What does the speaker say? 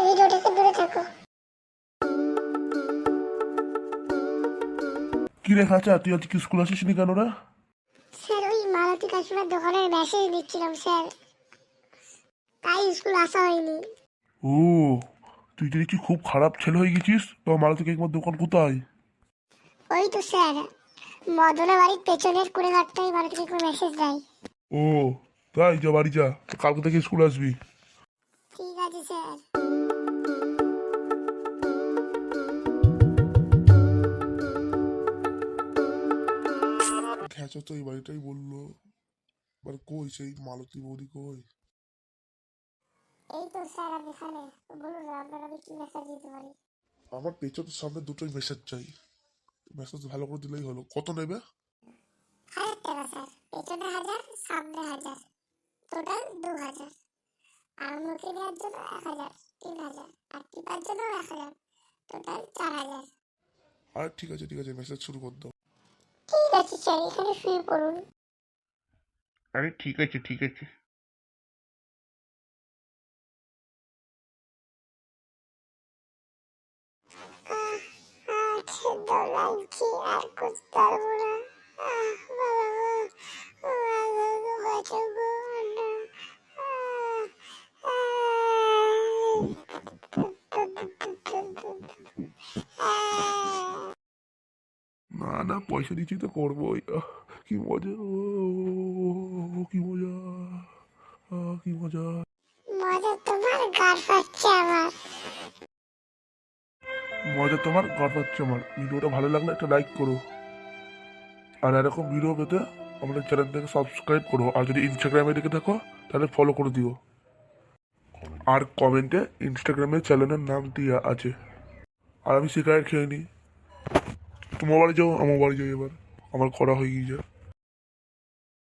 Video থেকে দূরে থাকো। কি রে খাঁচা, তুই আজকে স্কুল আসিসনি কেন রে? স্যার ওই মালতী কাকিমার দোকানের মেসেজ দিচ্ছিলাম স্যার, তাই স্কুল আসা হয়নি। ও, তুই তো দেখছি খুব খারাপ ছেলে হয়ে গেছিস। তো মালতী কাকিমার দোকান কোথায়? ওই তো স্যার, মদনের বাড়ির পেছনের কুড়ে ঘরটাই মালতী কাকিমা মেসেজ দেয়। ও তাই, যা বাড়ি যা, কালকে থেকে স্কুল আসবি। ঠিক আছে স্যার। খেঁচো তো এই বাড়িটাই বললো, এবার কই সেই মালতী বৌদি কই? এই তো স্যার আমি এখানে, বলুন আপনার আমি কি মেসেজ দিতে পারি? আমার পেছনের সামনে দুটোই মেসেজ চাই। মেসেজ ভালো করে দিলেই হলো। কত নেবে? 1000 টাকা স্যার, পেছনে 1000, সামনে 1000, টোটাল 2000। আর মুখে দেওয়ার জন্য 1000, 3000, আর টিপার জন্য 1000, টোটাল 4000। আর ঠিক আছে ঠিক আছে, মেসেজ শুরু করে দাও। ঠিক আছে স্যার, এখানে শুয়ে পড়ুন। আরে ঠিক আছে ঠিক আছে। খিদে লাগছে, আর করতে পারবো না। না না, পয়সা দিচ্ছি তো করবোই। কি মজা, কি মজা, কি মজা। মজা তোমার গার পাচ্ছে আমার। মজা তোমার, গর্ব হচ্ছে আমার। ভিডিওটা ভালো লাগলে একটা লাইক করো, আর এরকম ভিডিও পেতে আমাদের চ্যানেলটাকে সাবস্ক্রাইব করো। আর যদি ইনস্টাগ্রামে দেখে থাকো তাহলে ফলো করে দিও। আর কমেন্টে ইনস্টাগ্রামের চ্যানেলের নাম দেওয়া আছে। আর আমি সিগারেট খেয়ে নিই। তোমার বাড়ি যাও, আমার বাড়ি যাই, এবার আমার করা হয়ে গিয়েছে।